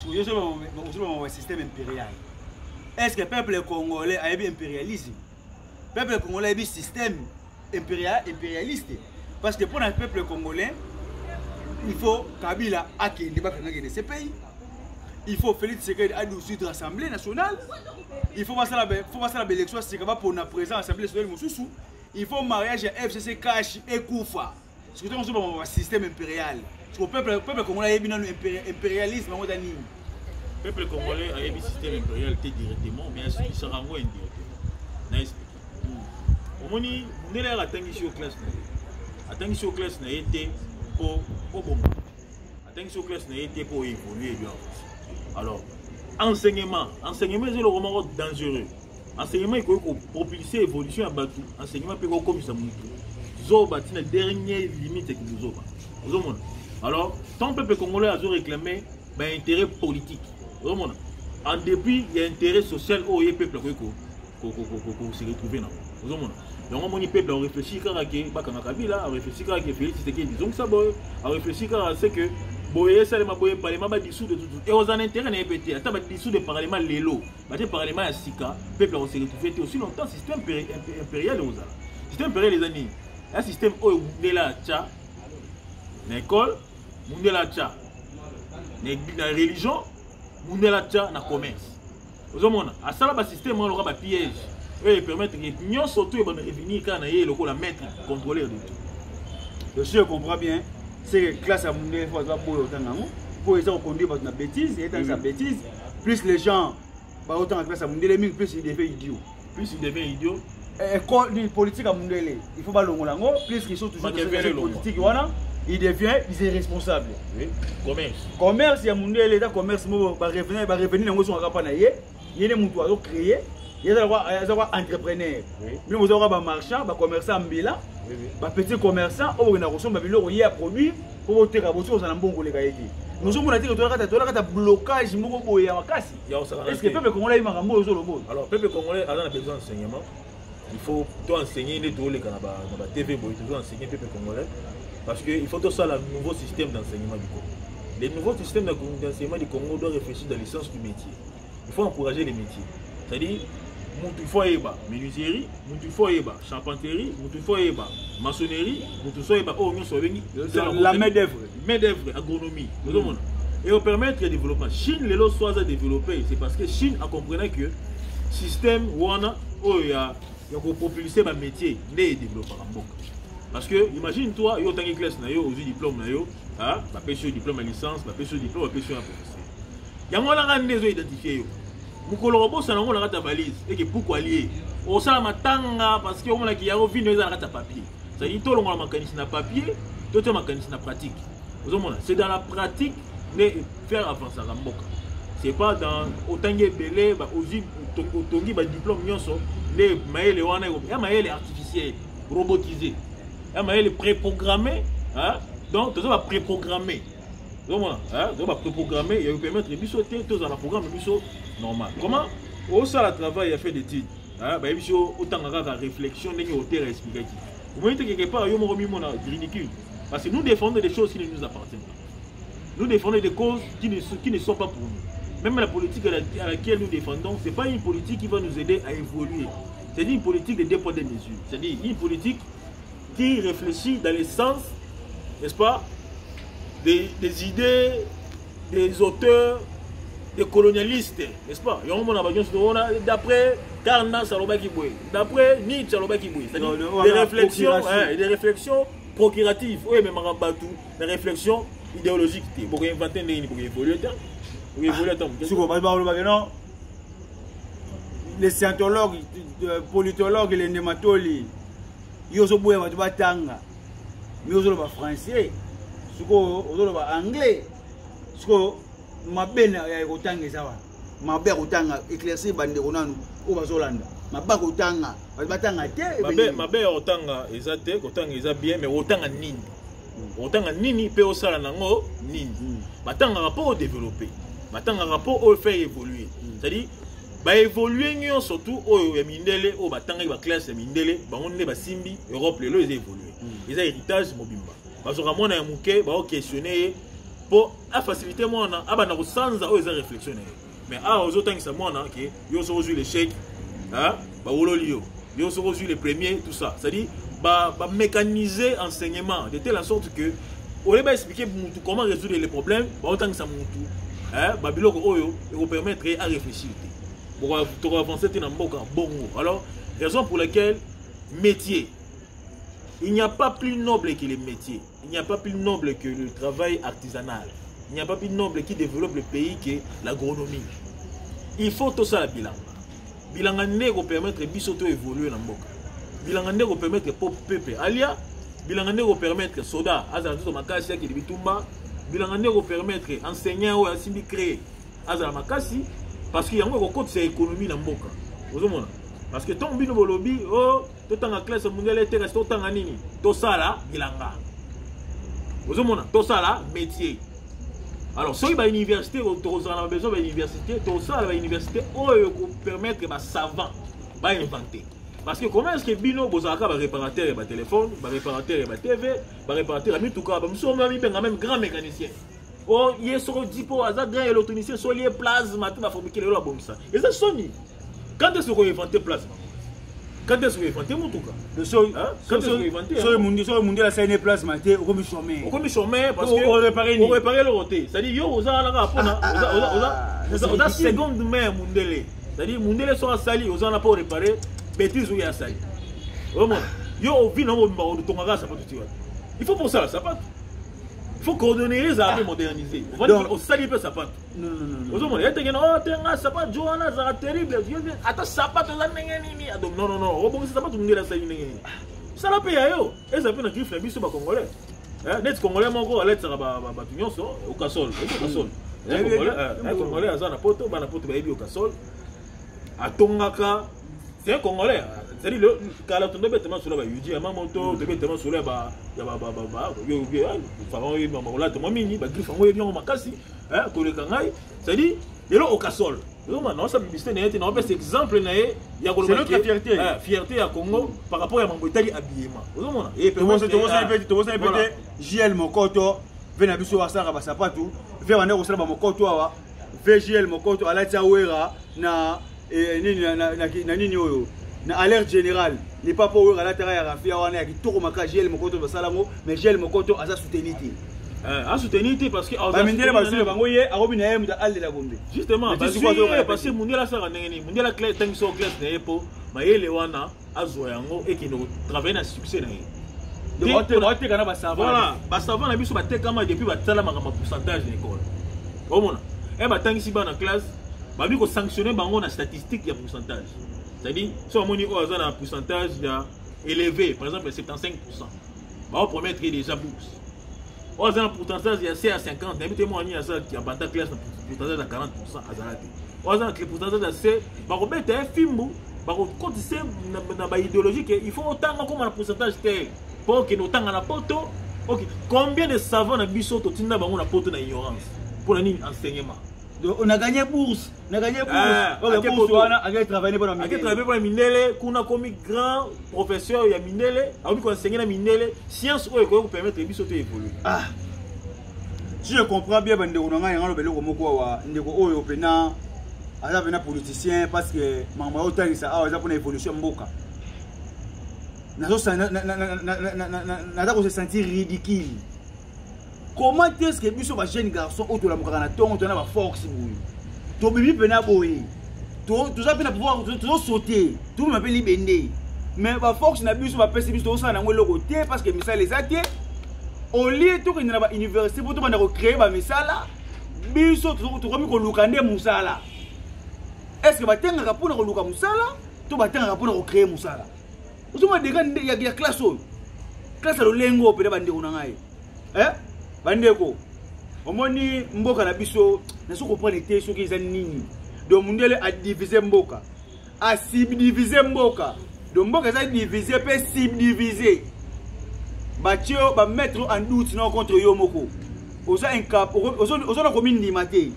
un système impérial. Est-ce que le peuple congolais a un impérialisme? Le peuple congolais a un système impérialiste. Parce que pour le peuple congolais, il faut Kabila qui débat de ces pays. Il faut Félix Tshisekedi à de l'Assemblée nationale. Il faut passer l'élection pour la présence de l'Assemblée nationale. Il faut mariage à FCC Cash et Koufa. C'est un système impérial. Le peuple congolais a un impérialisme. Le peuple congolais a un système impérial directement, mais il sera indirectement. Au moins, nous avons attendu aux classes. Attendu aux classes n'a été pour bon. Attendu aux classes n'a été pour évoluer. Alors, enseignement c'est le roman dangereux. Enseignement il faut propulser l'évolution à Batou. Enseignement peut comme ça. Zoba, c'est la dernière limite que nous avons. Alors, tant que le peuple congolais a réclamé un intérêt politique. En dépit, il y a un intérêt social où le peuple se retrouve. Donc, le peuple a réfléchi à Kabila, a réfléchi à Félix Tshisekedi. Donc, ça a réfléchi à ce que Boye Salema Boye Parlement dissous de tout. Et aux intérêts n'est pas été. Attends, dissous de Parlement Lélo. Le Parlement à Sika, le peuple a se retrouvé aussi longtemps. Système impérial aux système impérial les années. Un système où il a tcha, l'école, il a tcha, la religion, il a tcha, le commerce. Vous avez à ça le système on aura un piège. Et permettre que nous surtout revenir quand il y a le maître contrôleur de tout. Je comprends bien. C'est que classe à mondiale faut pas pour les gens conduire par une bêtise et dans sa bêtise plus les gens par autant en classe à mondiale plus ils deviennent idiots. École politique à mondiale il faut pas le molango plus qu'ils sont toujours politique voilà ils deviennent irresponsables. Commerce à mondiale l'état commerce va revenir dans son rapport na yé il y a des gens qui créer il y a des entrepreneurs mais vous avez des marchands des commerçants ambulants des petits commerçants qui ont reçu des produits pour voter à vous sur un bon collègue. Nous sommes un blocage est-ce que le peuple congolais a besoin de alors le peuple congolais a besoin d'enseignement. Il faut enseigner les taux les TV toujours enseigner le peuple congolais parce qu'il faut tout ça le nouveau système d'enseignement du Congo. Les nouveaux systèmes d'enseignement du Congo doivent réfléchir dans l'essence du métier. Il faut encourager les métiers. C'est-à-dire il faut menuiserie, il faut charpenterie, il faut maçonnerie, il faut la main-d'œuvre, agronomie. Et on permet le développement. Chine, les lois soit développées, c'est parce que Chine a compris que le système où il y a propulsé un métier, n'est développé en banque. Parce que imagine-toi, il y a une classe, il y a un diplôme, il y a un diplôme à licence, il y a un diplôme à professeur. Il y a un des identifiés. Mukolobo ça n'a pas valise et que pourquoi lier au ça matanga parce que on a qui a vu nous à papier ça dit tout le monde mécanisme na papier tout le mécanisme na pratique c'est dans la pratique de faire avancer la mboka c'est pas dans autant que belé ba aussi tongi ba diplôme nyonso les maël wana ya maël artificiel robotisé ya maël préprogrammé hein donc tout ça va préprogrammer donc va préprogrammer et permettre de sauter tous dans le programme normal. Comment au sein du travail il a fait des études autant de réflexion n'est auteur explicatif. Vous voyez quelque part il y a un ridicule parce que nous défendons des choses qui ne nous appartiennent pas. Nous défendons des causes qui ne sont pas pour nous. Même la politique à laquelle nous défendons, ce n'est pas une politique qui va nous aider à évoluer. C'est une politique de dépôt des mesures. C'est-à-dire une politique qui réfléchit dans le sens, n'est-ce pas, des idées, des auteurs, des colonialistes, n'est-ce pas? D'après Karna Salobakiboué, d'après Nietzsche Salobakiboué, c'est-à-dire des réflexions procuratives, oui, mais Marabatou, des réflexions idéologiques, pour inventer des pour évoluer. Les scientologues, les politologues, les nématologues, ils ont besoin de batanga, mais ils ont français, ils ont anglais, mabena ya kotanga ezawa mabe kotanga éclaircir bande konanu o bazolanda mabe kotanga batanga te mabe kotanga ezate kotanga eza bien mais kotanga nini pe osala nango nini batanga rapport au développer batanga rapport au faire évoluer c'est-à-dire ba évoluer nyo surtout o ya mindele o batanga ba classe ya mindele bango ne ba simbi Europe lelo eza évoluer eza héritage mobimba bazoka mona ya muke ba questionner pour faciliter moi on a sans réflexion mais aux autres ça moi OK yo so les chèques hein ba wololio yo so les premiers tout ça c'est-à-dire ba mécaniser enseignement de telle sorte que on va expliquer comment résoudre les problèmes ba autant que ça mutu hein ba biloko oyo et vous permettre à réfléchir pour avancer dans mboka bongo. Alors raison pour laquelle métier, il n'y a pas plus noble que les métiers, il n'y a pas plus noble que le travail artisanal, il n'y a pas plus noble qui développe le pays que l'agronomie. Il faut tout ça la bilan. Bilan va permettre bisoto évoluer dans mboka. Bilan va permettre pop peuple alia, bilan va permettre soda azala tout makasi qui bitumba, bilan va permettre enseignant ou asimi créer azala makasi. Parce qu'il y a un côté c'est l'économie dans mboka. Parce que ton bino bolobi oh tout en classe mondiale était resté autant à nini. Tout ça là bilanga. Tout ça là métier. Alors si ba université on a besoin de université, tout ça la université oh permettre ba savant ba inventer. Parce que comment est-ce que bino bozaka ba réparateur ba téléphone, ba réparateur ba TV, ba réparateur mi tout cas ba même grand mécanicien. Oh, il y a sur le dipo, il y a grand électronicien, il y a plasma, tout va fabriquer le bon ça. Et ça Sony. Quand est-ce qu'on a inventé plasma? Quand est-ce qu'on a inventé mon tout cas? Le sol, quand est-ce qu'on a inventé? Sur le monde, la scène plasma, on a chômé. On a chômé parce que on réparait le roté. C'est-à-dire yo on a seconde main mundele. C'est-à-dire mundele sont sali, on a pas réparé, bêtise ou ya sali. Vraiment. Yo vit dans mon de ton ça pas tout. Il faut pour ça, ça pas. Il faut coordonner les armes modernisées. On salit pas ça pas. Non. Il y a des gens qui ont ça pas Johanna, ça terrible. Attends ça pas tout ça non. On peut ça pas tout le monde ça ça la paye yo. Et ça peut na griffe na biso ba congolais. Net congolais moko aller ça ba tunyonso au kasol. Congolais azana poto ba na poto ba yebi au kasol. Atongaka c'est un congolais. C'est-à-dire le quand on doit tellement sur la yuji ama moto doit tellement sur la ba yo faron yi mama la to mini ba griffe ngo yebyo makasi ko le kangai c'est-à-dire lelo au kasol non ça publicité n'est non pas cet exemple na ye ya ko c'est notre fierté fierté à Congo par rapport à mambo itali habillement ozomona et to ça peut JL Mokoto vena biso wasaka ba sapatu ve wana ko sala ba Mokoto awa VGL Mokoto ala tawera na nini oyo na alerte générale les papa oyo ala tara ya rafia wana ya kitoko maka GL Mokoto basalango mais GL Mokoto aza soutenité a soutenité parce que ba mindele ba sule bango ye arobi na yem da alde la bombe justement parce que mundela sara ngeni mundela classe tangiso classe na yepo ma yele wana azo yango et qui no travailler na succès na ye donc kana ba savant voilà ba savant na biso ba tekama depuis ba tsala ma pourcentage d'école omona e ba tangisi ba na classe ba bi ko sanctionner bango na statistique ya pourcentage. C'est-à-dire, si on a un pourcentage élevé, par exemple 75%, on peut mettre déjà bourse. On a un pourcentage de à 50%, il y a ça qui a un classe pourcentage de 40%. On a un pourcentage de C, on peut mettre un film, on a une idéologie il faut autant comme un pourcentage tel pour que nous ayons la poto. Combien de savants ont mis sur la poto d'ignorance pour l'enseignement? On a gagné bourse. On a gagné bourse. On a travaillé pour la Mindele. On a travaillé pour la Mindele. On a commis grand professeur il y a Mindele. On a enseigné la Mindele. Science où vous permettre de évoluer. Ah. Si je comprends bien, on a un peu de on a politicien parce que maman autant ça a une évolution mboka. On se sentir ridicule. Comment est-ce que biso ba jeune garçon autour la mokana tongo tona ba force boui to bibi pena boui to ça pena pouvoir to sauter tout m'appelle libende mais ba force na biso ba pesi biso ça na ngwe côté parce que misala les até au lieu to que na ba université pour to bana ko créer ba misala biso to komi ko lukande musala est-ce que ba tenga ka pona ko luka musala to ba tenga ka pona ko créer musala uzuma dega ya classe lo lengo pe ba ndeko na ngai bandeko omoni mboka na biso na soko comprendre te soki eza nini donc mundele a diviser mboka a subdiviser mboka donc mboka eza diviser pe subdiviser batio ba mettre en doute non contre yo moko oza incapable oza na commune ndima te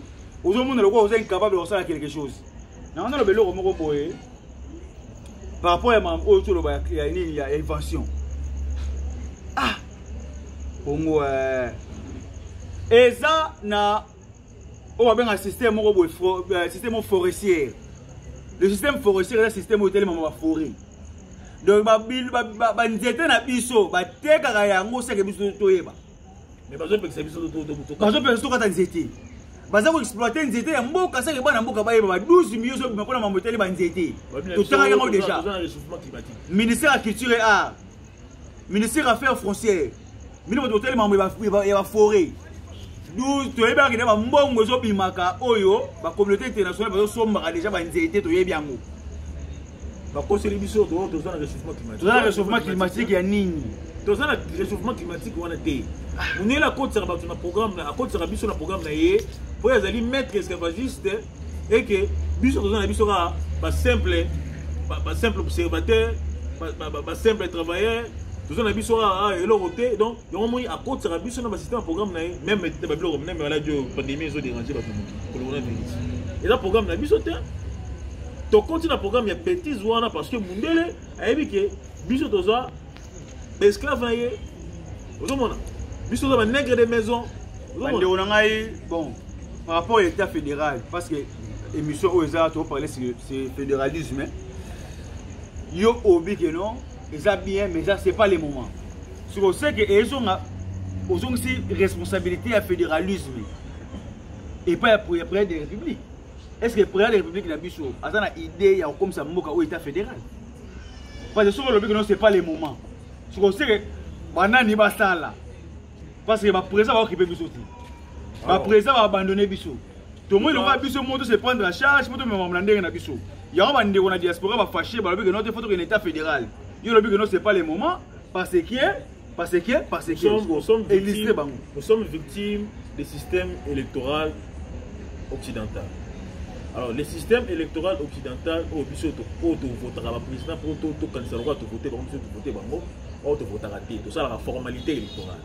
ozo mona loko oza incapable de faire quelque chose na on a le belo moko boye par rapport à ma auto lo ba ya nini ya invention ah Congo eza na on va bien un système système forestier. Le système forestier est un système où tellement ma forêt. Donc ba nzete na biso ba teka yango se ke biso toyeba. Mais pas que c'est biso to. Pas que to kata nzete. Baza ko exploiter nzete ya mboka se ke bana mboka ba yeba ba 12 millions so bimako na mamoteli ba nzete. To tanga yango déjà. Ministère de la Culture et Art. Ministère des Affaires foncières. Ministère de l'Hôtel et la forêt. Nous, tu es bien que nous mbongo zo bimaka oyo ba communauté internationale ba somba déjà ba nzete to yebiango. Ba conseiller biso to dans le réchauffement climatique. Dans le réchauffement climatique ya nini? Dans le réchauffement climatique on a té. On est là côté sur na programme à côté sur biso na programme na yé pour les aller mettre esclavagiste et que biso dans la biso ba simple observateur ba simple travailleur. Tout ça n'a biso et le roté donc il y a à côté de biso dans système programme même même la pandémie ils ont dérangé coronavirus et là programme na biso to continue le programme il y a bêtise wana parce que mundele a dit que biso to ça esclave vous mona biso to ba nègre de maison bon par rapport à l'état fédéral parce que émission OESA tu parler c'est fédéralisme yo obi que non ça bien, mais ça c'est pas le moment. C'est pour ça que ils ont aussi responsabilité à fédéralisme et pas pour le président de la République. Est-ce que le président de la République n'a pas une idée comme ça au État fédéral? Parce que sur le but c'est pas le moment. C'est pour ça que maintenant il va ça là. Parce que le président va occuper Bissot. Le président va abandonner Bissot. Tout le monde va Bissot monter se prendre en charge pour tout le monde m'emmener dans Bissot. Il y a un monde qui diaspora va fâcher parce que notre photo est l'État fédéral. Yo le but que non c'est pas le moment parce que nous sommes victimes du système électoral occidental. Alors le système électoral occidental au biso to votera le président pour tout candidat to voter bango ou to votera té tout ça la formalité électorale.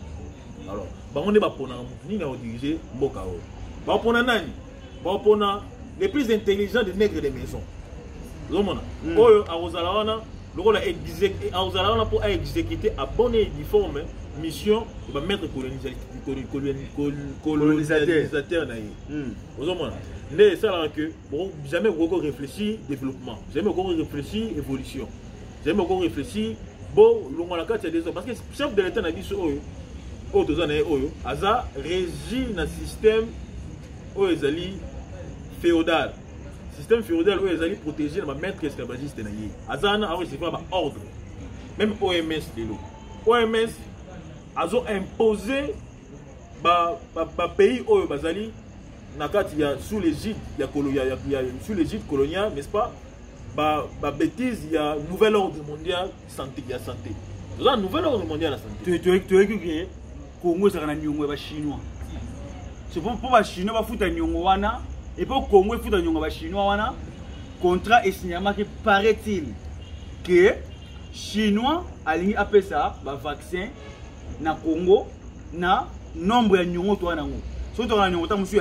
Alors bango ne ba pona ni na diriger mboka o. Ba pona nani? Ba pona les plus intelligents des nègres de maison. Zomona. Oyo arozala wana le rôle pour exécuter à bonne et uniforme mission va mettre colonisateur mais ça là que bon jamais encore réfléchir développement jamais encore réfléchir évolution jamais encore réfléchir bon l'on la carte des parce que chef de l'état n'a dit oyo aux années oyo aza régit un système oezali féodal. Système féodal où ils allaient protéger les maîtres esclavagistes. Azana a reçu un ordre. Même OMS, OMS a imposé le pays où Bazali sous l'égide coloniale, n'est-ce pas? Bêtise, il y a un nouvel ordre mondial santé. Il y a un nouvel ordre mondial santé. Tu as dit que le Congo est un chinois. C'est pour les Chinois qui foutent un et pour le Congo, il faut que les Chinois aient un contrat et signé que paraît-il que les Chinois ont appelé ça un vaccin dans le Congo, na nombre de Nyongo. Si on a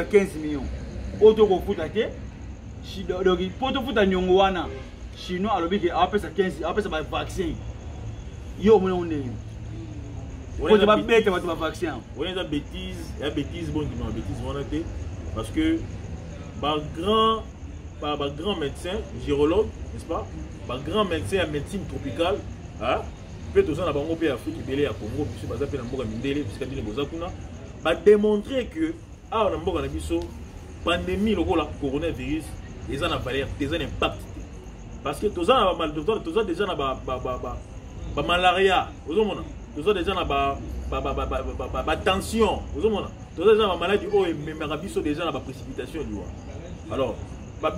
15 millions, auto ko futa te donc pour te futa Nyongo wana Chinois a appelé ça 15, appelé ça vaccin. Yo mon on est. On va bête votre vaccin. On est dans bêtise, il y a bêtise bon bêtise wana te parce que par grand médecin, gyrologue, n'est-ce pas? Par grand médecin en médecine tropicale, hein? Peut-être aussi en Afrique, il y a Congo, puisque par exemple, démontrer que la pandémie, le coronavirus, les gens ont des impacts. Parce que tous les gens ont déjà malaria, tous les gens ont déjà tension, tous les gens ont maladie, déjà ont précipitation. Alors, le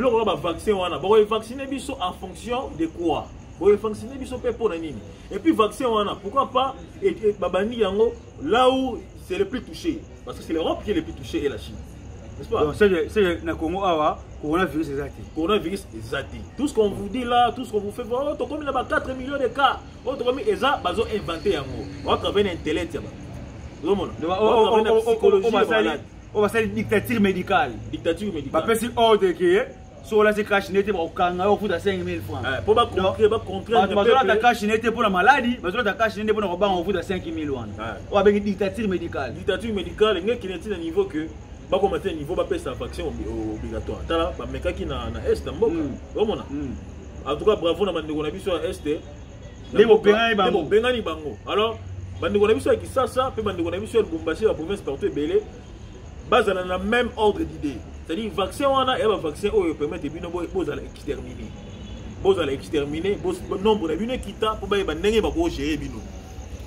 vaccin, on va vacciner en fonction de quoi? On va vacciner pour et puis, vaccin, pourquoi pas là où c'est le plus touché? Parce que c'est l'Europe qui est le plus touché et la Chine. N'est-ce pas? C'est le Congo, coronavirus exact. Coronavirus exact. Tout ce qu'on vous dit là, tout ce qu'on vous fait, oh, il y a 4 millions de cas. Oh, il y a inventé. On va travailler l'intellect. On va faire une dictature médicale. Dictature médicale. On va faire ordre que so là c'est cash net au kanga au futa 5000 francs pour ba contrer ta cash net pour la maladie bazola ta cash net pour na ba au futa 5000 wana o avec dictature médicale ngeki neti na niveau que ba commenter niveau ba pesa vaccin obligatoire tala ba mekaki na est mboka omona en tout cas bravo na bandeko na biso à est bengani bango alors bandeko na biso ya Kisasa pe bandeko na biso ya Lubumbashi la province partout ebele bazana na même ordre d'idée. C'est-à-dire vaccin wana et vaccin oyo permettre bino bozala exterminer nombre de bino kita pour ba ndenge ba ko gérer bino.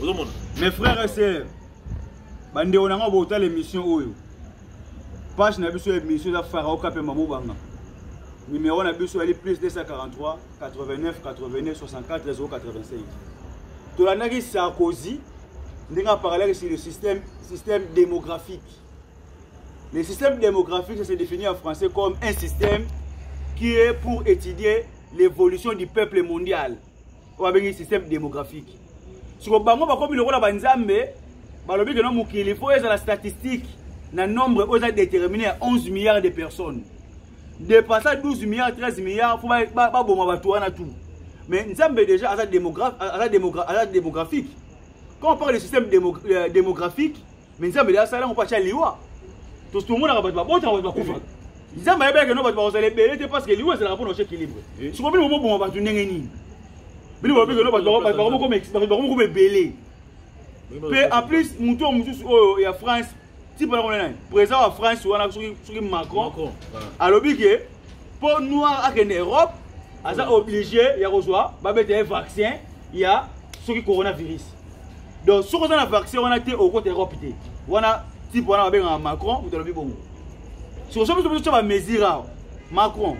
Ozomona. Mes frères et sœurs, bandeko na ngo bota l'émission oyo. Page na biso émission da Pharaon Kapemba Mobanga. Numéro na biso ali plus 243 89 89 64 085. Tolanaki Sarkozy ndinga parler sur le système démographique. Le système démographique se définit en français comme un système qui est pour étudier l'évolution du peuple mondial. On va dire un système démographique. Si on va comme le rôle de Banzambe, il faut la statistique, le nombre qui est déterminé à 11 milliards de personnes. Dépassant 12 milliards, 13 milliards, il ne faut pas tout. Mais Nzambe déjà à la démographique. Quand on parle de système démographique, Nzambe déjà ça là on parle de l'IWA. Tout le monde a pas de kufa. Ils ont bien que nous va aller belé parce que lui c'est la rapport au équilibre. Si on veut moment bon on va tourner ngeni. Mais nous va que nous va comme belé. Mais en plus muto il y a France type là président en France on a sur Macron. Alors que pour noir en Europe, on est obligé il y a recevoir ba mettre un vaccin, il y a sur le coronavirus. Donc sur le vaccin on a été au côté Europe on a type on a bien Macron ou dans le bon sur ce que tu vas mesurer Macron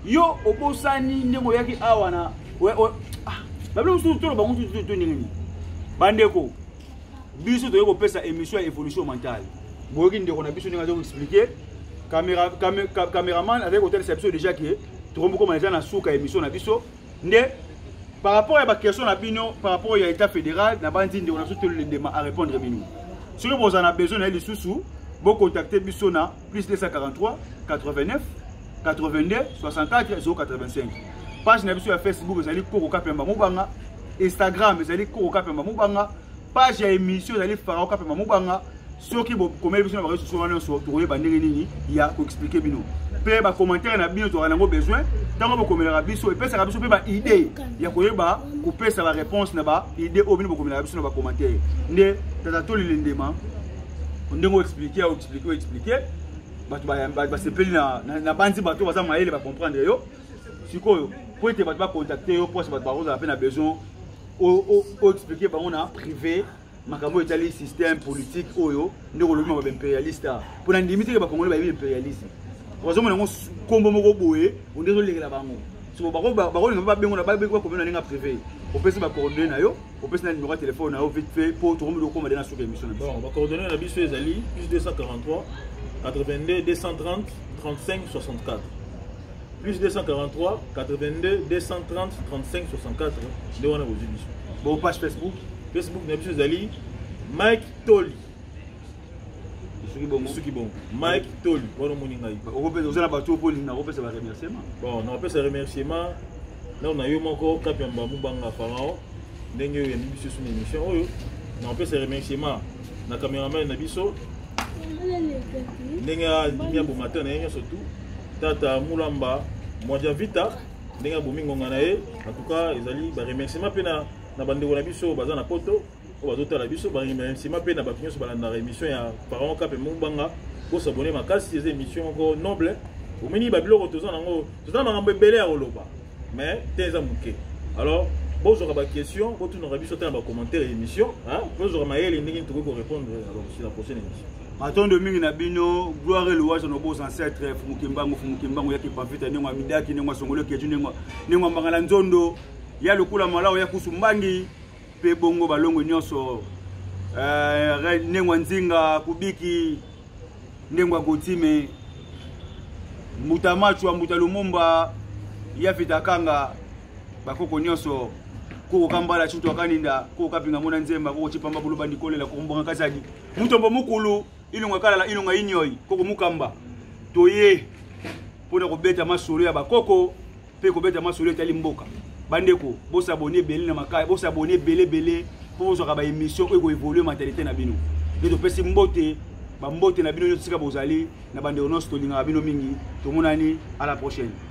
yo obosani ndemo yaki awana ba blo tout le bango tout nini bandeko biso to yoko pesa émission ya évolution mentale boyoki ndeko na biso ninga zo expliquer caméraman avec hôtel réception déjà qui tout comme comment déjà na souka émission na biso ndé par rapport à la question na bino par rapport à l'état fédéral na bandi ndeko na biso le dema à répondre bino. Si vous avez besoin de sous, vous contactez Bissona plus 243 89 82 64 085. Page sur Facebook, vous allez Koko Kapemba Mobanga. Instagram, vous allez Koko Kapemba Mobanga. Page émission, vous allez Pharaon Kapemba Mobanga. Ceux qui vont commettre sur il y a pour expliquer bino. Peu ba commentaire na bino tu as besoin. Tant que vous commettez biso et peut ça biso ba idée. Il y a quoi ba couper sa réponse na ba idée au bino commettre biso na ba commentaire. Ne tata to lindema. On doit expliquer ba se peli na bandi bato baza maele ba comprendre yo. Sikoyo pour te ba contacter yo pour se ba ba peine besoin au expliquer ba on a privé. Makambo etali système politique oyo ndeko lobi ma impérialiste pour na limiter ba congolais ba impérialiste ozo mona kombo moko boye on dezo lekela bango so ba ba bengo na ba ko na ninga privé o pesi ba coordonner na yo o pesi na numéro de téléphone na yo vite fait pour tout le monde ko madena sur émission bon ba coordonner na biso ezali plus 243 82 230 35 64 plus 243 82 230 35 64 de wana vos émissions bon page Facebook na biso ezali Mike Toli Suki bon Mike Toli wana moni ngai oza na bato po linga opesa ba remerciement bon na opesa remerciement na yo moko Kapemba Mobanga Pharaon ndenge yo yemi biso sur émission oyo na opesa remerciement na cameraman na biso ndenge ya dimia bo matin na yenyo surtout tata Mulamba Mwadia Vita ndenge bo mingonga na ye en tout cas ezali ba remerciement pe na bandeko na biso baza na poto o bazota la biso ba remerciement pe na ba kinyo so balanda émission ya Pharaon Kapemba Mobanga ko s'abonner makasi ces émissions encore noble o mini ba biloko toza nango toza mangambo ebele ya oloba mais teza muke alors bonjour ba question bo tuna biso ta ba commentaire émission hein bonjour maël ndenge to ko répondre alors sur la prochaine émission maton de mingi na bino gloire et louange nos beaux ancêtres Fumukimbango yaki pavita nengwa midaki nengwa songolo keju nengwa mbangala nzondo ya lokula malao ya kusumbangi pe bongo balongo nyonso nengwa nzinga kubiki nengwa gotime mutamachwa mutalumumba ya vitakanga bakoko nyonso koko kambala chintu akaninda koko kapinga mona nzemba koko chipamba buluba ndikolela kumbonga kazadi mutombo mukulu ilunga kala ilunga inyoi koko mukamba toye mpona kobeta masolo ya bakoko mpe kobeta masolo etali mboka bandeko bosabone belé na makaya bosabone belé mpo bozwaka baémission oyo koévolue mentalité na bino nde topesi mbote bambote na bino nyonso sika bozali na bandeko nyonso tolingaka bino mingi tomonani à la prochaine.